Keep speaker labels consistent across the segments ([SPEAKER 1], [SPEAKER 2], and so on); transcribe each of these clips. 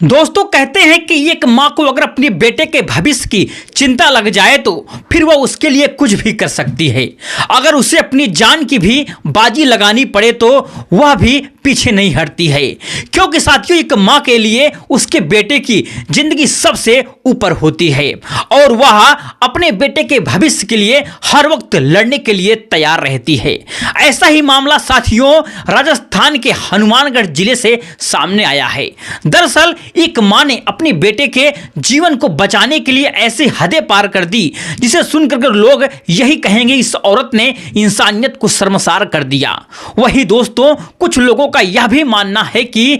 [SPEAKER 1] दोस्तों कहते हैं कि एक माँ को अगर अपने बेटे के भविष्य की चिंता लग जाए तो फिर वह उसके लिए कुछ भी कर सकती है। अगर उसे अपनी जान की भी बाजी लगानी पड़े तो वह भी पीछे नहीं हटती है, क्योंकि साथियों एक माँ के लिए उसके बेटे की जिंदगी सबसे ऊपर होती है और वह अपने बेटे के भविष्य के लिए हर वक्त लड़ने के लिए तैयार रहती है। ऐसा ही मामला साथियों राजस्थान के हनुमानगढ़ जिले से सामने आया है। दरअसल एक मां ने अपने बेटे के जीवन को बचाने के लिए ऐसी हदें पार कर दी जिसे सुनकर लोग यही कहेंगे इस औरत ने इंसानियत को शर्मसार कर दिया। वही दोस्तों कुछ लोगों का यह भी मानना है कि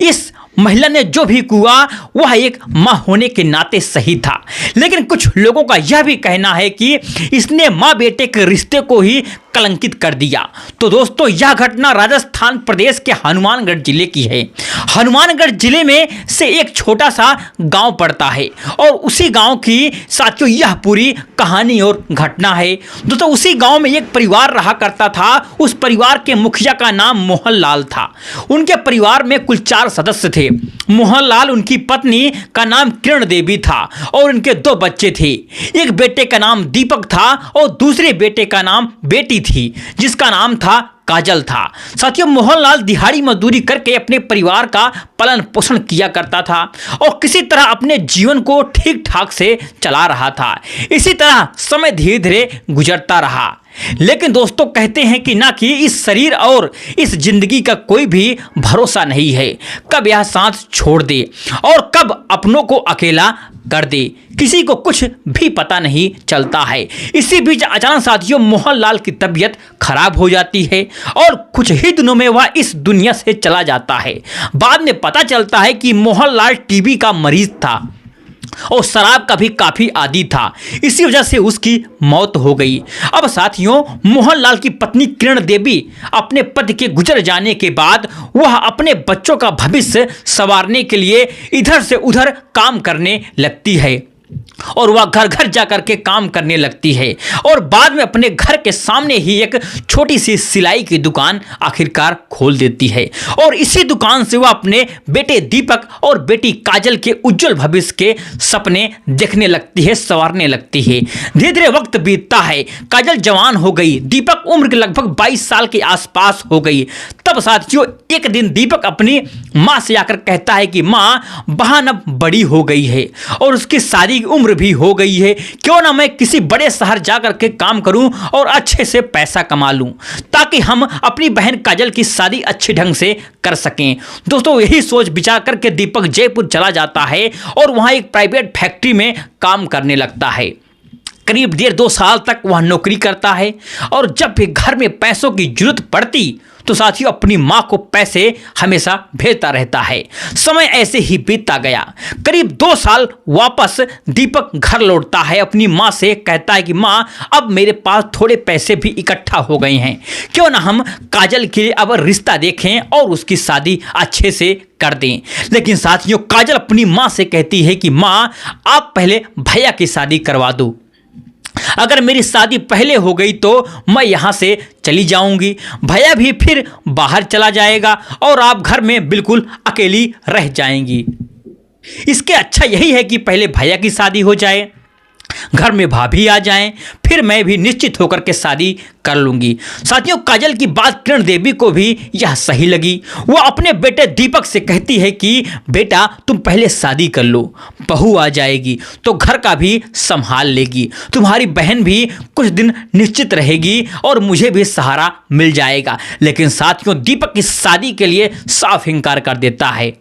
[SPEAKER 1] इस महिला ने जो भी किया वह एक मां होने के नाते सही था, लेकिन कुछ लोगों का यह भी कहना है कि इसने मां बेटे के रिश्ते को ही कलंकित कर दिया। तो दोस्तों यह घटना राजस्थान प्रदेश के हनुमानगढ़ जिले की है। हनुमानगढ़ जिले में से एक छोटा सा गांव पड़ता है और उसी गांव की साथियों यह पूरी कहानी और घटना है। दोस्तों उसी गांव में एक परिवार रहा करता था। उस परिवार के मुखिया का नाम मोहनलाल था। उनके परिवार में कुल 4 सदस्य थे। मोहनलाल, उनकी पत्नी का नाम किरण देवी था और उनके 2 बच्चे थे। एक बेटे का नाम दीपक था और दूसरे बेटे का नाम बेटी थी जिसका नाम था काजल था। साथियों मोहनलाल दिहाड़ी मजदूरी करके अपने परिवार का पालन पोषण किया करता था और किसी तरह अपने जीवन को ठीक ठाक से चला रहा था। इसी तरह समय धीरे धीरे गुजरता रहा, लेकिन दोस्तों कहते हैं कि ना कि इस शरीर और इस जिंदगी का कोई भी भरोसा नहीं है। कब यह सांस छोड़ दे और कब अपनों को अकेला कर दे, किसी को कुछ भी पता नहीं चलता है। इसी बीच अचानक साथियों मोहनलाल की तबीयत खराब हो जाती है और कुछ ही दिनों में वह इस दुनिया से चला जाता है। बाद में पता चलता है कि मोहनलाल टीबी का मरीज था और शराब का भी काफी आदी था। इसी वजह से उसकी मौत हो गई। अब साथियों मोहनलाल की पत्नी किरण देवी अपने पति के गुजर जाने के बाद वह अपने बच्चों का भविष्य संवारने के लिए इधर से उधर काम करने लगती है और वह घर घर जाकर के काम करने लगती है और बाद में अपने घर के सामने ही एक छोटी सी सिलाई की दुकान आखिरकार खोल देती है और इसी दुकान से वह अपने बेटे दीपक और बेटी काजल के उज्जवल भविष्य के सपने देखने लगती है, संवारने लगती है। धीरे धीरे वक्त बीतता है। काजल जवान हो गई, दीपक उम्र के लगभग 22 साल के आसपास हो गई। तब साथियों एक दिन दीपक अपनी माँ से आकर कहता है कि माँ बहन अब बड़ी हो गई है और उसकी शादी की उम्र भी हो गई है, क्यों ना मैं किसी बड़े शहर जाकर के काम करूं और अच्छे से पैसा कमा लूं ताकि हम अपनी बहन काजल की शादी अच्छे ढंग से कर सकें। दोस्तों यही सोच विचार करके दीपक जयपुर चला जाता है और वहां एक प्राइवेट फैक्ट्री में काम करने लगता है। करीब 1.5-2 साल तक वह नौकरी करता है और जब भी घर में पैसों की जरूरत पड़ती तो साथियों अपनी मां को पैसे हमेशा भेजता रहता है। समय ऐसे ही बीतता गया। करीब 2 साल वापस दीपक घर लौटता है, अपनी मां से कहता है कि मां अब मेरे पास थोड़े पैसे भी इकट्ठा हो गए हैं, क्यों ना हम काजल के लिए अब रिश्ता देखें और उसकी शादी अच्छे से कर दें। लेकिन साथियों काजल अपनी मां से कहती है कि मां आप पहले भैया की शादी करवा दो, अगर मेरी शादी पहले हो गई तो मैं यहाँ से चली जाऊंगी, भैया भी फिर बाहर चला जाएगा और आप घर में बिल्कुल अकेली रह जाएंगी। इसके अच्छा यही है कि पहले भैया की शादी हो जाए, घर में भाभी आ जाएं, फिर मैं भी निश्चित होकर के शादी कर लूंगी। साथियों काजल की बात किरण देवी को भी यह सही लगी। वो अपने बेटे दीपक से कहती है कि बेटा तुम पहले शादी कर लो, बहू आ जाएगी तो घर का भी संभाल लेगी, तुम्हारी बहन भी कुछ दिन निश्चित रहेगी और मुझे भी सहारा मिल जाएगा। लेकिन साथियों दीपक इस शादी के लिए साफ इनकार कर देता है।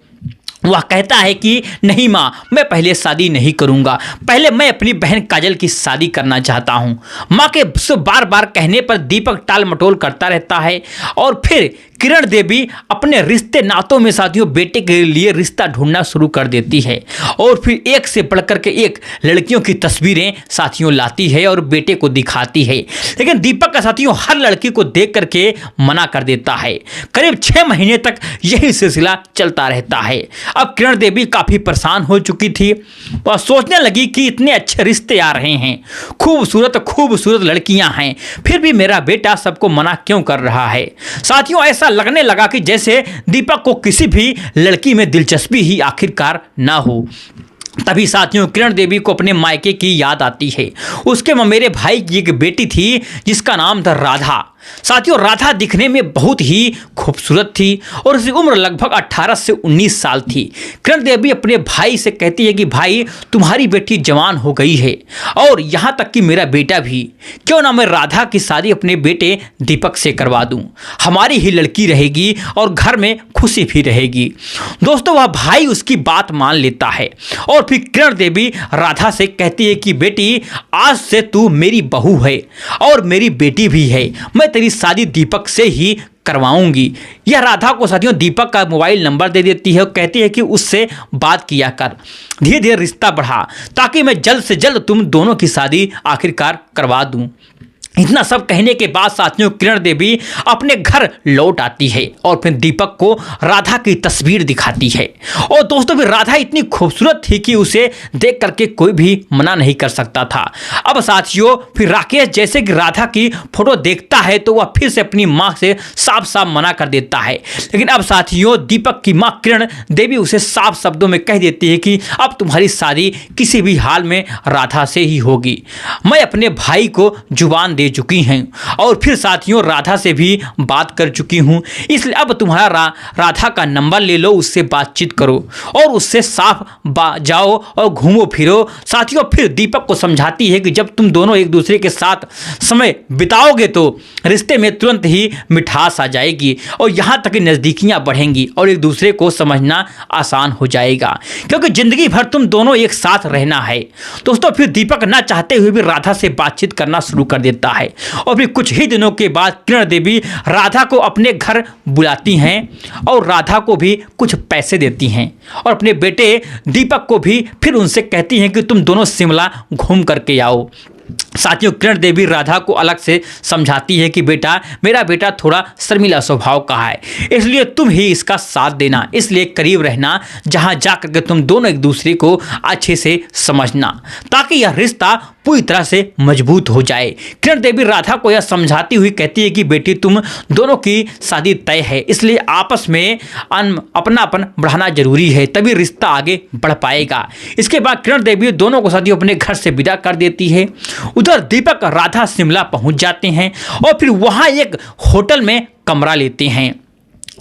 [SPEAKER 1] वह कहता है कि नहीं माँ मैं पहले शादी नहीं करूँगा, पहले मैं अपनी बहन काजल की शादी करना चाहता हूँ। माँ के बार बार कहने पर दीपक टाल मटोल करता रहता है और फिर किरण देवी अपने रिश्ते नातों में साथियों बेटे के लिए रिश्ता ढूंढना शुरू कर देती है और फिर एक से बढ़कर के एक लड़कियों की तस्वीरें साथियों लाती है और बेटे को दिखाती है। लेकिन दीपक का साथियों हर लड़की को देख करके मना कर देता है। करीब 6 महीने तक यही सिलसिला चलता रहता है। अब किरण देवी काफ़ी परेशान हो चुकी थी। वह सोचने लगी कि इतने अच्छे रिश्ते आ रहे हैं, खूबसूरत लड़कियां हैं, फिर भी मेरा बेटा सबको मना क्यों कर रहा है। साथियों ऐसा लगने लगा कि जैसे दीपक को किसी भी लड़की में दिलचस्पी ही आखिरकार ना हो। तभी साथियों किरण देवी को अपने मायके की याद आती है। उसके ममेरे भाई की एक बेटी थी जिसका नाम था राधा। साथियों राधा दिखने में बहुत ही खूबसूरत थी और उसकी उम्र लगभग 18 से 19 साल थी। किरण देवी अपने भाई से कहती है कि भाई तुम्हारी बेटी जवान हो गई है और यहाँ तक कि मेरा बेटा भी, क्यों ना मैं राधा की शादी अपने बेटे दीपक से करवा दूँ, हमारी ही लड़की रहेगी और घर में खुशी भी रहेगी। दोस्तों वह भाई उसकी बात मान लेता है और फिर किरण देवी राधा से कहती है कि बेटी आज से तू मेरी बहू है और मेरी बेटी भी है, मैं तेरी शादी दीपक से ही करवाऊंगी। यह राधा को साथियों दीपक का मोबाइल नंबर दे देती है और कहती है कि उससे बात किया कर, धीरे धीरे रिश्ता बढ़ा ताकि मैं जल्द से जल्द तुम दोनों की शादी आखिरकार करवा दूं। इतना सब कहने के बाद साथियों किरण देवी अपने घर लौट आती है और फिर दीपक को राधा की तस्वीर दिखाती है। और दोस्तों फिर राधा इतनी खूबसूरत थी कि उसे देख करके कोई भी मना नहीं कर सकता था। अब साथियों फिर राकेश जैसे कि राधा की फोटो देखता है तो वह फिर से अपनी माँ से साफ साफ मना कर देता है। लेकिन अब साथियों दीपक की माँ किरण देवी उसे साफ शब्दों में कह देती है कि अब तुम्हारी शादी किसी भी हाल में राधा से ही होगी। मैं अपने भाई को जुबान दे चुकी हैं और फिर साथियों राधा से भी बात कर चुकी हूं, इसलिए अब तुम्हारा राधा का नंबर ले लो, उससे बातचीत करो और उससे साफ जाओ और घूमो फिरो। साथियों फिर दीपक को समझाती है कि जब तुम दोनों एक दूसरे के साथ समय बिताओगे तो रिश्ते में तुरंत ही मिठास आ जाएगी और यहाँ तक कि नज़दीकियाँ बढ़ेंगी और एक दूसरे को समझना आसान हो जाएगा, क्योंकि जिंदगी भर तुम दोनों एक साथ रहना है। दोस्तों फिर दीपक ना चाहते हुए भी राधा से बातचीत करना शुरू कर देता है और फिर कुछ ही दिनों के बाद किरण देवी राधा को अपने घर बुलाती हैं और राधा को भी कुछ पैसे देती हैं और अपने बेटे दीपक को भी फिर उनसे कहती हैं कि तुम दोनों शिमला घूम करके आओ। साथियों किरण देवी राधा को अलग से समझाती है कि बेटा मेरा बेटा थोड़ा शर्मीला स्वभाव का है, इसलिए तुम ही इसका साथ देना, इसलिए करीब रहना, जहां जाकर के तुम दोनों एक दूसरे को अच्छे से समझना ताकि यह रिश्ता पूरी तरह से मजबूत हो जाए। किरण देवी राधा को यह समझाती हुई कहती है कि बेटी तुम दोनों की शादी तय है, इसलिए आपस में अपनापन बढ़ाना जरूरी है, तभी रिश्ता आगे बढ़ पाएगा। इसके बाद किरण देवी दोनों को साथियों अपने घर से विदा कर देती है। उधर दीपक राधा शिमला पहुंच जाते हैं और फिर वहां एक होटल में कमरा लेते हैं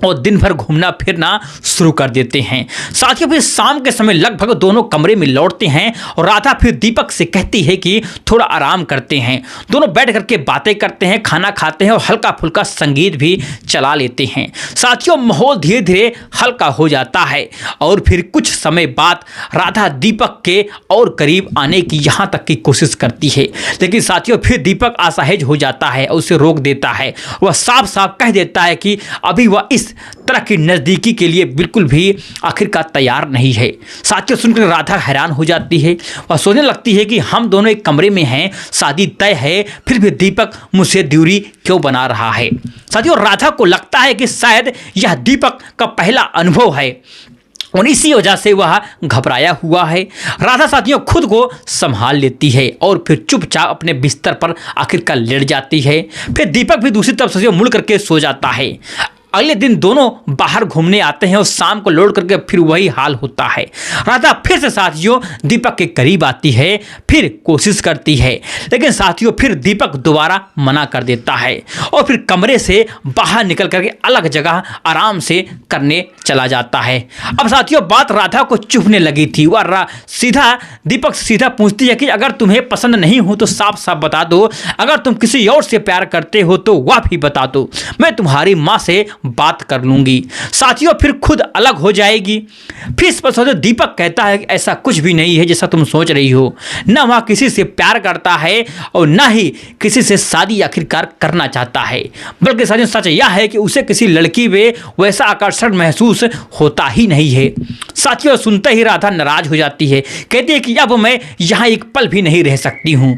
[SPEAKER 1] और दिन भर घूमना फिरना शुरू कर देते हैं। साथियों फिर शाम के समय लगभग दोनों कमरे में लौटते हैं और राधा फिर दीपक से कहती है कि थोड़ा आराम करते हैं। दोनों बैठ करके बातें करते हैं, खाना खाते हैं और हल्का फुल्का संगीत भी चला लेते हैं। साथियों माहौल धीरे धीरे हल्का हो जाता है और फिर कुछ समय बाद राधा दीपक के और करीब आने की यहाँ तक की कोशिश करती है, लेकिन साथियों फिर दीपक असहज हो जाता है और उसे रोक देता है। वह साफ साफ कह देता है कि अभी वह इस तरह की नज़दीकी के लिए बिल्कुल भी आखिरकार तैयार नहीं है। साथियों सुनकर राधा हैरान हो जाती है, वह सोचने लगती है कि हम दोनों एक कमरे में हैं, शादी तय है, फिर भी दीपक मुझसे दूरी क्यों बना रहा है। साथियों राधा को लगता है कि शायद यह दीपक का पहला अनुभव है और इसी वजह से वह घबराया हुआ है। राधा साथियों खुद को संभाल लेती है और फिर चुपचाप अपने बिस्तर पर आखिरकार लेट जाती है। फिर दीपक भी दूसरी तरफ साथियों मुड़ करके सो जाता है। अगले दिन दोनों बाहर घूमने आते हैं और शाम को लौट करके फिर वही हाल होता है। राधा फिर से साथियों दीपक के करीब आती है, फिर कोशिश करती है, लेकिन साथियों फिर दीपक दोबारा मना कर देता है और फिर कमरे से बाहर निकल करके अलग जगह आराम से करने चला जाता है। अब साथियों बात राधा को चुभने लगी थी। वह सीधा दीपक से सीधा पूछती है कि अगर तुम्हें पसंद नहीं हो तो साफ साफ बता दो, अगर तुम किसी और से प्यार करते हो तो वह भी बता दो, मैं तुम्हारी माँ से बात कर लूंगी। साथियों फिर खुद अलग हो जाएगी। फिर इस पर सोचो दीपक कहता है कि ऐसा कुछ भी नहीं है जैसा तुम सोच रही हो, ना वह किसी से प्यार करता है और ना ही किसी से शादी आखिरकार करना चाहता है, बल्कि साथियों सच यह है कि उसे किसी लड़की में वैसा आकर्षण महसूस होता ही नहीं है। साथियों सुनते ही राधा नाराज हो जाती है, कहती है कि अब मैं यहाँ एक पल भी नहीं रह सकती हूँ।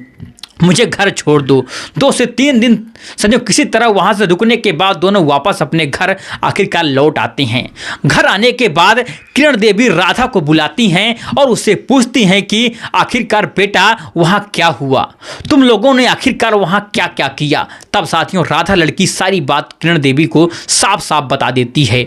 [SPEAKER 1] मुझे घर छोड़ दो। 2 से 3 दिन समझो किसी तरह वहाँ से रुकने के बाद दोनों वापस अपने घर आखिरकार लौट आते हैं। घर आने के बाद किरण देवी राधा को बुलाती हैं और उससे पूछती हैं कि आखिरकार बेटा वहाँ क्या हुआ, तुम लोगों ने आखिरकार वहाँ क्या क्या किया। तब साथियों राधा लड़की सारी बात किरण देवी को साफ साफ बता देती है।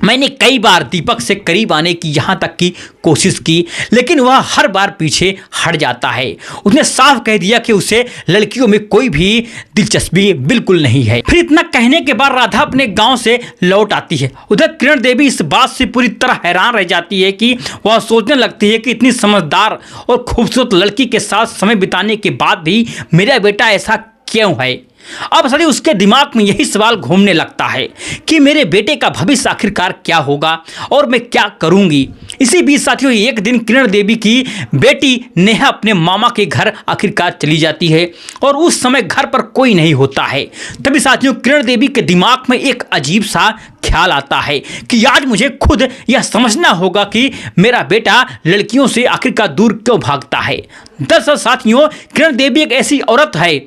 [SPEAKER 1] मैंने कई बार दीपक से करीब आने की यहाँ तक की कोशिश की, लेकिन वह हर बार पीछे हट जाता है। उसने साफ कह दिया कि उसे लड़कियों में कोई भी दिलचस्पी बिल्कुल नहीं है। फिर इतना कहने के बाद राधा अपने गांव से लौट आती है। उधर किरण देवी इस बात से पूरी तरह हैरान रह जाती है कि वह सोचने लगती है कि इतनी समझदार और खूबसूरत लड़की के साथ समय बिताने के बाद भी मेरा बेटा ऐसा क्यों है। अब सभी उसके दिमाग में यही सवाल घूमने लगता है कि मेरे बेटे का भविष्य आखिरकार क्या होगा और मैं क्या करूंगी। इसी बीच साथियों एक दिन किरण देवी की बेटी नेहा अपने मामा के घर आखिरकार चली जाती है और उस समय घर पर कोई नहीं होता है। तभी साथियों किरण देवी के दिमाग में एक अजीब सा ख्याल आता है कि आज मुझे खुद यह समझना होगा कि मेरा बेटा लड़कियों से आखिरकार दूर क्यों भागता है। दरअसल साथियों किरण देवी एक ऐसी औरत है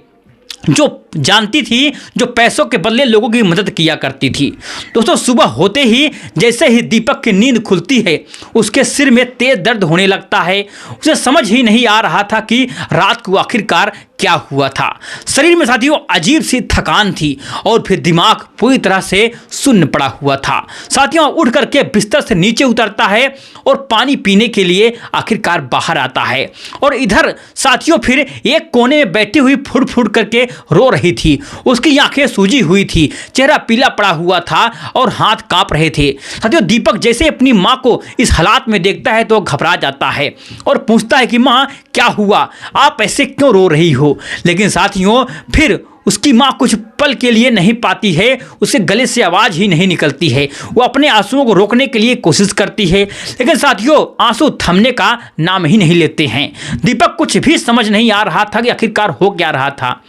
[SPEAKER 1] जो जानती थी, जो पैसों के बदले लोगों की मदद किया करती थी। दोस्तों सुबह होते ही जैसे ही दीपक की नींद खुलती है उसके सिर में तेज दर्द होने लगता है। उसे समझ ही नहीं आ रहा था कि रात को आखिरकार क्या हुआ था। शरीर में साथियों अजीब सी थकान थी और फिर दिमाग पूरी तरह से सुन्न पड़ा हुआ था। साथियों उठ करके बिस्तर से नीचे उतरता है और पानी पीने के लिए आखिरकार बाहर आता है। और इधर साथियों फिर एक कोने में बैठी हुई फुट फुट करके रो रही थी। उसकी आंखें सूजी हुई थी, चेहरा पीला पड़ा हुआ था और हाथ कांप रहे थे। साथियों दीपक जैसे अपनी माँ को इस हालात में देखता है तो घबरा जाता है और पूछता है कि माँ क्या हुआ, आप ऐसे क्यों रो रही हो। लेकिन साथियों फिर उसकी माँ कुछ पल के लिए नहीं पाती है, उसे गले से आवाज़ ही नहीं निकलती है। वो अपने आंसुओं को रोकने के लिए कोशिश करती है, लेकिन साथियों आंसू थमने का नाम ही नहीं लेते हैं। दीपक कुछ भी समझ नहीं आ रहा था कि आखिरकार हो क्या रहा था,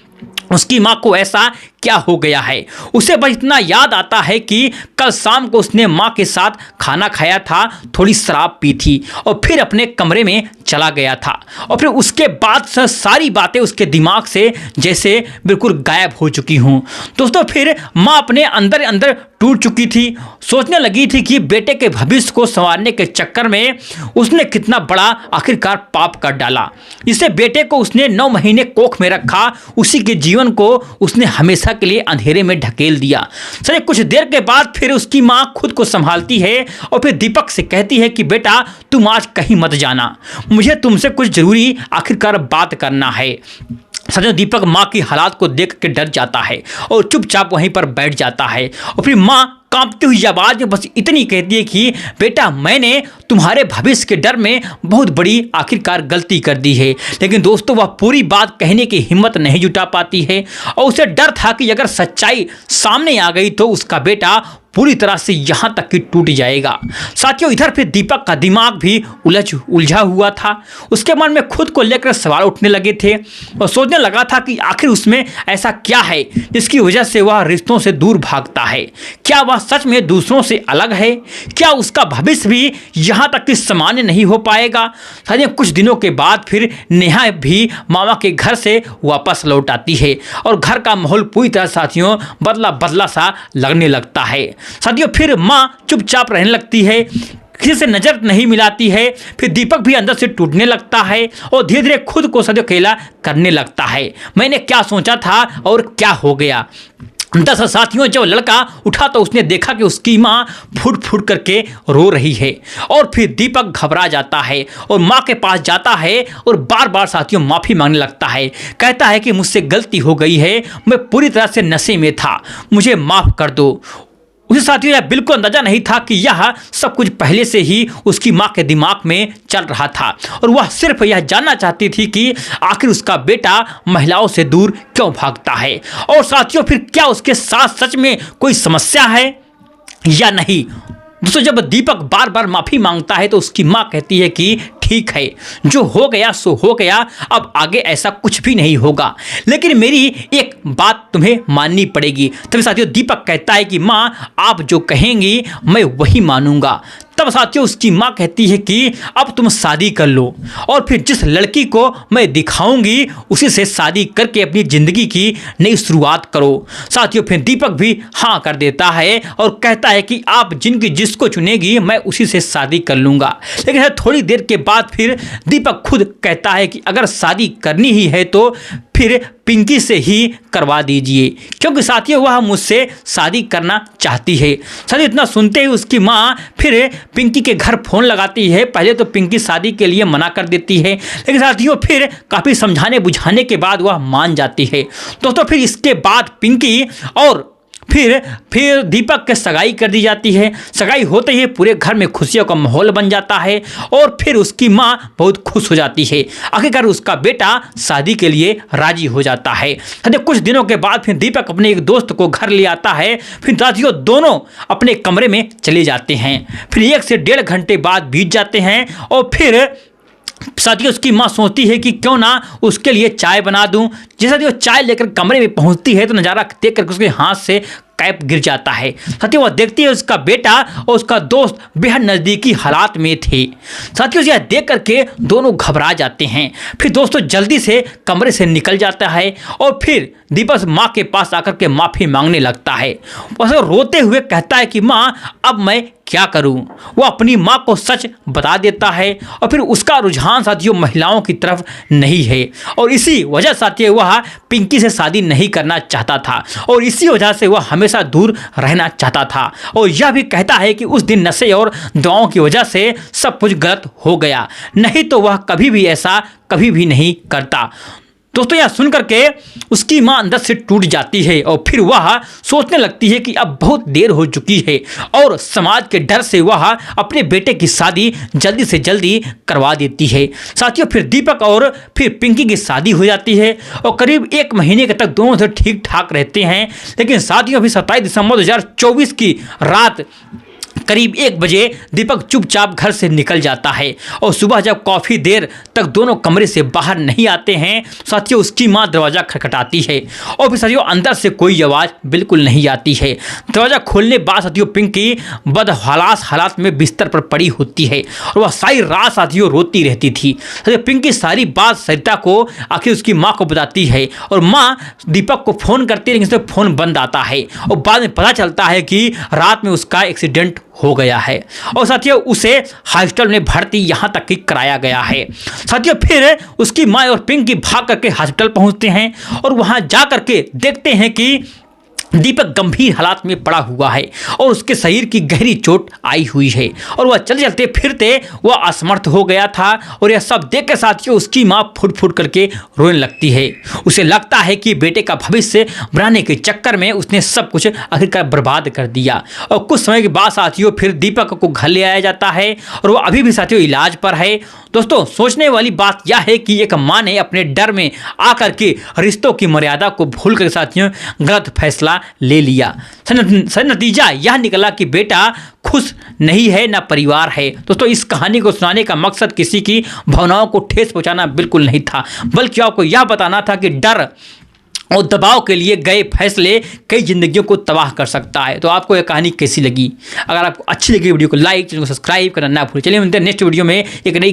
[SPEAKER 1] उसकी माँ को ऐसा क्या हो गया है। उसे बस इतना याद आता है कि कल शाम को उसने माँ के साथ खाना खाया था, थोड़ी शराब पी थी और फिर अपने कमरे में चला गया था। और फिर उसके बाद सारी बातें उसके दिमाग से जैसे बिल्कुल गायब हो चुकी हूँ। दोस्तों फिर माँ अपने अंदर अंदर टूट चुकी थी, सोचने लगी थी कि बेटे के भविष्य को संवारने के चक्कर में उसने कितना बड़ा आखिरकार पाप कर डाला। इसे बेटे को उसने 9 महीने कोख में रखा, उसी के जीवन को उसने हमेशा के लिए अंधेरे में ढकेल दिया। सर कुछ देर के बाद फिर उसकी माँ खुद को संभालती है और फिर दीपक से कहती है कि बेटा तुम आज कहीं मत जाना, मुझे तुमसे कुछ जरूरी आखिरकार बात करना है। सजन दीपक माँ की हालात को देख के डर जाता है और चुपचाप वहीं पर बैठ जाता है और फिर माँ कांपती हुई आवाज में बस इतनी कहती है कि बेटा मैंने तुम्हारे भविष्य के डर में बहुत बड़ी आखिरकार गलती कर दी है। लेकिन दोस्तों वह पूरी बात कहने की हिम्मत नहीं जुटा पाती है और उसे डर था कि अगर सच्चाई सामने आ गई तो उसका बेटा पूरी तरह से यहाँ तक कि टूट जाएगा। साथियों इधर फिर दीपक का दिमाग भी उलझा हुआ था, उसके मन में खुद को लेकर सवाल उठने लगे थे और सोचने लगा था कि आखिर उसमें ऐसा क्या है जिसकी वजह से वह रिश्तों से दूर भागता है। क्या वह सच में दूसरों से अलग है? क्या उसका भविष्य भी यहाँ तक कि सामान्य नहीं हो पाएगा? साथियों कुछ दिनों के बाद फिर नेहा भी मामा के घर से वापस लौट आती है और घर का माहौल पूरी तरह साथियों बदला बदला सा लगने लगता है। साथियों फिर माँ चुपचाप रहने लगती है, किसी से नजर नहीं मिलाती है। फिर दीपक भी अंदर से टूटने लगता है और धीरे धीरे खुद को सदैव अकेला करने लगता है। मैंने क्या सोचा था और क्या हो गया। दरअसल साथियों जब लड़का उठा तो उसने देखा कि उसकी माँ फुट फुट करके रो रही है और फिर दीपक घबरा जाता है और माँ के पास जाता है और बार बार साथियों माफ़ी मांगने लगता है। कहता है कि मुझसे गलती हो गई है, मैं पूरी तरह से नशे में था, मुझे माफ़ कर दो। उसे साथियों यह बिल्कुल अंदाजा नहीं था कि यह सब कुछ पहले से ही उसकी माँ के दिमाग में चल रहा था और वह सिर्फ यह जानना चाहती थी कि आखिर उसका बेटा महिलाओं से दूर क्यों भागता है और साथियों फिर क्या उसके साथ सच में कोई समस्या है या नहीं। दोस्तों जब दीपक बार बार माफ़ी मांगता है तो उसकी माँ कहती है कि ठीक है, जो हो गया सो हो गया, अब आगे ऐसा कुछ भी नहीं होगा, लेकिन मेरी एक बात तुम्हें माननी पड़ेगी। तभी साथियों दीपक कहता है कि माँ आप जो कहेंगी मैं वही मानूंगा। तब साथियों उसकी माँ कहती है कि अब तुम शादी कर लो और फिर जिस लड़की को मैं दिखाऊंगी उसी से शादी करके अपनी ज़िंदगी की नई शुरुआत करो। साथियों फिर दीपक भी हाँ कर देता है और कहता है कि आप जिसको चुनेगी मैं उसी से शादी कर लूँगा। लेकिन थोड़ी देर के बाद फिर दीपक खुद कहता है कि अगर शादी करनी ही है तो फिर पिंकी से ही करवा दीजिए, क्योंकि साथियों वह मुझसे शादी करना चाहती है। साथियों इतना सुनते ही उसकी माँ फिर पिंकी के घर फ़ोन लगाती है। पहले तो पिंकी शादी के लिए मना कर देती है, लेकिन साथियों फिर काफ़ी समझाने बुझाने के बाद वह मान जाती है। दोस्तों फिर इसके बाद पिंकी और फिर दीपक के सगाई कर दी जाती है। सगाई होते ही पूरे घर में खुशियों का माहौल बन जाता है और फिर उसकी माँ बहुत खुश हो जाती है। आखिरकार उसका बेटा शादी के लिए राजी हो जाता है। कुछ दिनों के बाद फिर दीपक अपने एक दोस्त को घर ले आता है। फिर साथियों दोनों अपने कमरे में चले जाते हैं। फिर 1 से 1.5 घंटे बाद बीत जाते हैं और फिर साथियों उसकी माँ सोचती है कि क्यों ना उसके लिए चाय बना दूं। जैसा कि वो चाय लेकर कमरे में पहुंचती है तो नज़ारा देख कर उसके हाथ से कैप गिर जाता है। साथियों वह देखती है उसका बेटा और उसका दोस्त बेहद नज़दीकी हालात में थे। साथियों यह देख करके दोनों घबरा जाते हैं। फिर दोस्तों जल्दी से कमरे से निकल जाता है और फिर दीपक माँ के पास आकर के माफ़ी मांगने लगता है। वह रोते हुए कहता है कि माँ अब मैं क्या करूं। वो अपनी माँ को सच बता देता है और फिर उसका रुझान साथियों महिलाओं की तरफ नहीं है और इसी वजह साथियों वह पिंकी से शादी नहीं करना चाहता था और इसी वजह से वह हमेशा दूर रहना चाहता था। और यह भी कहता है कि उस दिन नशे और दवाओं की वजह से सब कुछ गलत हो गया, नहीं तो वह कभी भी ऐसा कभी भी नहीं करता। दोस्तों यह सुन करके उसकी माँ अंदर से टूट जाती है और फिर वह सोचने लगती है कि अब बहुत देर हो चुकी है और समाज के डर से वह अपने बेटे की शादी जल्दी से जल्दी करवा देती है। साथियों फिर दीपक और फिर पिंकी की शादी हो जाती है और करीब 1 महीने के तक दोनों से ठीक ठाक रहते हैं। लेकिन साथियों फिर 27 दिसंबर 2024 की रात करीब 1 बजे दीपक चुपचाप घर से निकल जाता है और सुबह जब काफ़ी देर तक दोनों कमरे से बाहर नहीं आते हैं साथियों उसकी माँ दरवाज़ा खटखटाती है और फिर साथियों अंदर से कोई आवाज़ बिल्कुल नहीं आती है। दरवाज़ा खोलने बाद साथियों पिंकी बदहवास हालात में बिस्तर पर पड़ी होती है और वह सारी रात साथियों रोती रहती थी। साथियों पिंकी सारी बात सरिता को आखिर उसकी माँ को बताती है और माँ दीपक को फ़ोन करती है, लेकिन उससे फ़ोन बंद आता है और बाद में पता चलता है कि रात में उसका एक्सीडेंट हो गया है और साथियों उसे हॉस्पिटल में भर्ती यहाँ तक कि कराया गया है। साथियों फिर उसकी माँ और पिंकी भाग करके हॉस्पिटल पहुँचते हैं और वहाँ जा करके देखते हैं कि दीपक गंभीर हालात में पड़ा हुआ है और उसके शरीर की गहरी चोट आई हुई है और वह चलते चलते फिरते वह असमर्थ हो गया था। और यह सब देख के साथियों उसकी माँ फुट फुट करके रोने लगती है। उसे लगता है कि बेटे का भविष्य बनाने के चक्कर में उसने सब कुछ आखिरकार बर्बाद कर दिया। और कुछ समय के बाद साथियों फिर दीपक को घर ले आया जाता है और वह अभी भी साथियों इलाज पर है। दोस्तों सोचने वाली बात यह है कि एक माँ ने अपने डर में आकर के रिश्तों की मर्यादा को भूल कर साथियों गलत फैसला ले लिया। सर नतीजा यह निकला कि बेटा खुश नहीं है ना परिवार है। दोस्तों इस कहानी को सुनाने का मकसद किसी की भावनाओं को ठेस पहुंचाना बिल्कुल नहीं था, बल्कि आपको यह बताना था कि डर और दबाव के लिए गए फैसले कई जिंदगियों को तबाह कर सकता है। तो आपको यह कहानी कैसी लगी? अगर आपको अच्छी लगी वीडियो को लाइक, चैनल को सब्सक्राइब करना ना भूलें। चलिए मिलते हैं नेक्स्ट वीडियो में एक नई